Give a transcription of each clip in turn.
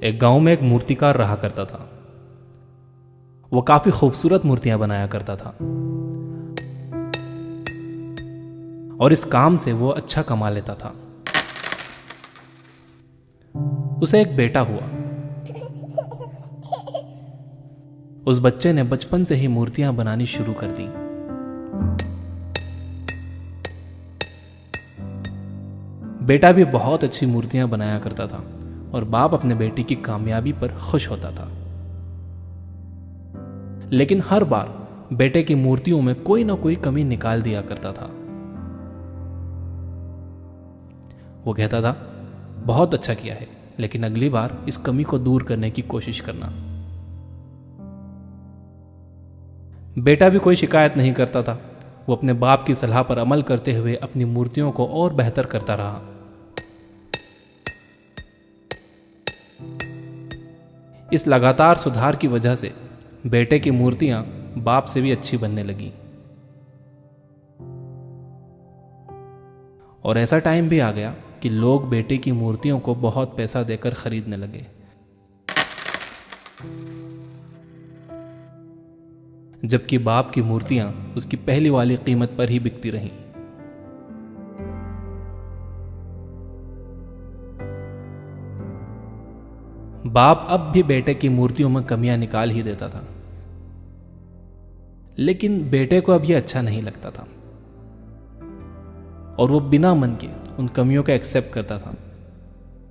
एक गांव में एक मूर्तिकार रहा करता था। वो काफी खूबसूरत मूर्तियां बनाया करता था और इस काम से वो अच्छा कमा लेता था। उसे एक बेटा हुआ। उस बच्चे ने बचपन से ही मूर्तियां बनानी शुरू कर दी। बेटा भी बहुत अच्छी मूर्तियां बनाया करता था और बाप अपने बेटे की कामयाबी पर खुश होता था। लेकिन हर बार बेटे की मूर्तियों में कोई ना कोई कमी निकाल दिया करता था। वो कहता था, बहुत अच्छा किया है, लेकिन अगली बार इस कमी को दूर करने की कोशिश करना। बेटा भी कोई शिकायत नहीं करता था। वो अपने बाप की सलाह पर अमल करते हुए अपनी मूर्तियों को और बेहतर करता रहा। इस लगातार सुधार की वजह से बेटे की मूर्तियां बाप से भी अच्छी बनने लगी। और ऐसा टाइम भी आ गया कि लोग बेटे की मूर्तियों को बहुत पैसा देकर खरीदने लगे। जबकि बाप की मूर्तियां उसकी पहली वाली कीमत पर ही बिकती रहीं। बाप अब भी बेटे की मूर्तियों में कमियां निकाल ही देता था, लेकिन बेटे को अब यह अच्छा नहीं लगता था और वो बिना मन के उन कमियों को एक्सेप्ट करता था,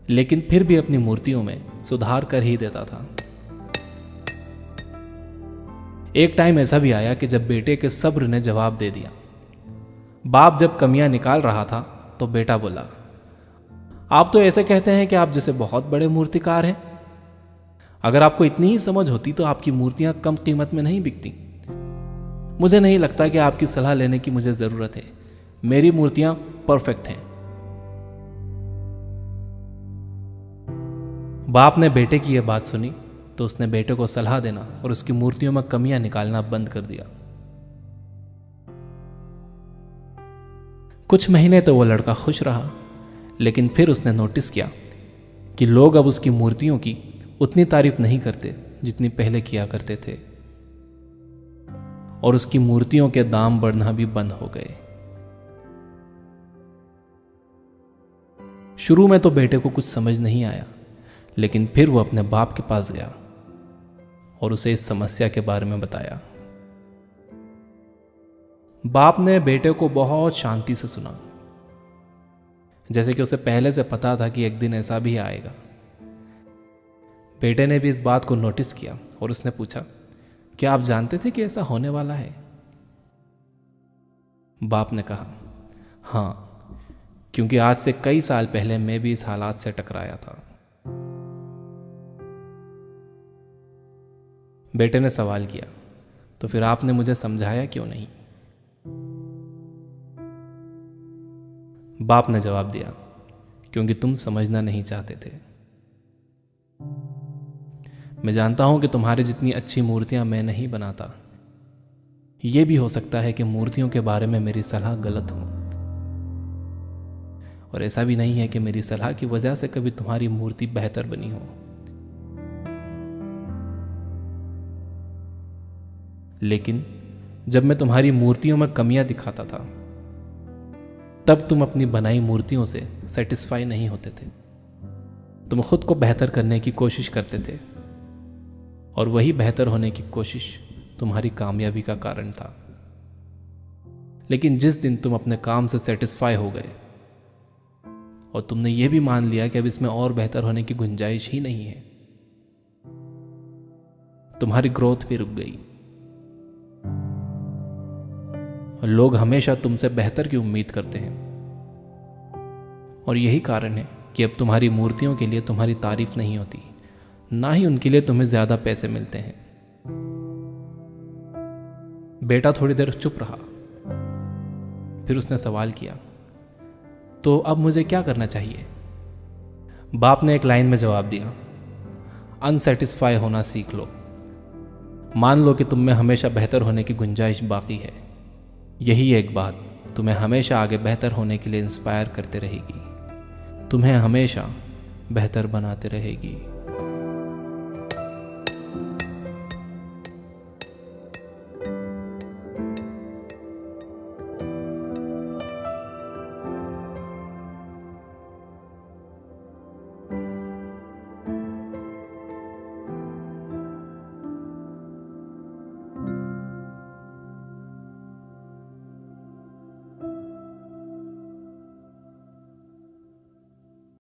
लेकिन फिर भी अपनी मूर्तियों में सुधार कर ही देता था। एक टाइम ऐसा भी आया कि जब बेटे के सब्र ने जवाब दे दिया। बाप जब कमियां निकाल रहा था तो बेटा बोला, आप तो ऐसे कहते हैं कि आप जैसे बहुत बड़े मूर्तिकार हैं। अगर आपको इतनी ही समझ होती तो आपकी मूर्तियां कम कीमत में नहीं बिकती। मुझे नहीं लगता कि आपकी सलाह लेने की मुझे जरूरत है। मेरी मूर्तियां परफेक्ट हैं। बाप ने बेटे की यह बात सुनी तो उसने बेटे को सलाह देना और उसकी मूर्तियों में कमियां निकालना बंद कर दिया। कुछ महीने तो वो लड़का खुश रहा, लेकिन फिर उसने नोटिस किया कि लोग अब उसकी मूर्तियों की उतनी तारीफ नहीं करते जितनी पहले किया करते थे और उसकी मूर्तियों के दाम बढ़ना भी बंद हो गए। शुरू में तो बेटे को कुछ समझ नहीं आया, लेकिन फिर वो अपने बाप के पास गया और उसे इस समस्या के बारे में बताया। बाप ने बेटे को बहुत शांति से सुना, जैसे कि उसे पहले से पता था कि एक दिन ऐसा भी आएगा। बेटे ने भी इस बात को नोटिस किया और उसने पूछा, क्या आप जानते थे कि ऐसा होने वाला है? बाप ने कहा, हाँ, क्योंकि आज से कई साल पहले मैं भी इस हालात से टकराया था। बेटे ने सवाल किया, तो फिर आपने मुझे समझाया क्यों नहीं? बाप ने जवाब दिया, क्योंकि तुम समझना नहीं चाहते थे। मैं जानता हूं कि तुम्हारी जितनी अच्छी मूर्तियां मैं नहीं बनाता। यह भी हो सकता है कि मूर्तियों के बारे में मेरी सलाह गलत हो, और ऐसा भी नहीं है कि मेरी सलाह की वजह से कभी तुम्हारी मूर्ति बेहतर बनी हो। लेकिन जब मैं तुम्हारी मूर्तियों में कमियां दिखाता था, तब तुम अपनी बनाई मूर्तियों से सेटिस्फाई नहीं होते थे। तुम खुद को बेहतर करने की कोशिश करते थे और वही बेहतर होने की कोशिश तुम्हारी कामयाबी का कारण था। लेकिन जिस दिन तुम अपने काम से सेटिस्फाई हो गए और तुमने यह भी मान लिया कि अब इसमें और बेहतर होने की गुंजाइश ही नहीं है, तुम्हारी ग्रोथ भी रुक गई और लोग हमेशा तुमसे बेहतर की उम्मीद करते हैं। और यही कारण है कि अब तुम्हारी मूर्तियों के लिए तुम्हारी तारीफ नहीं होती, ना ही उनके लिए तुम्हें ज्यादा पैसे मिलते हैं। बेटा थोड़ी देर चुप रहा, फिर उसने सवाल किया, तो अब मुझे क्या करना चाहिए? बाप ने एक लाइन में जवाब दिया, अनसेटिस्फाई होना सीख लो। मान लो कि तुम में हमेशा बेहतर होने की गुंजाइश बाकी है। यही एक बात तुम्हें हमेशा आगे बेहतर होने के लिए इंस्पायर करते रहेगी, तुम्हें हमेशा बेहतर बनाते रहेगी।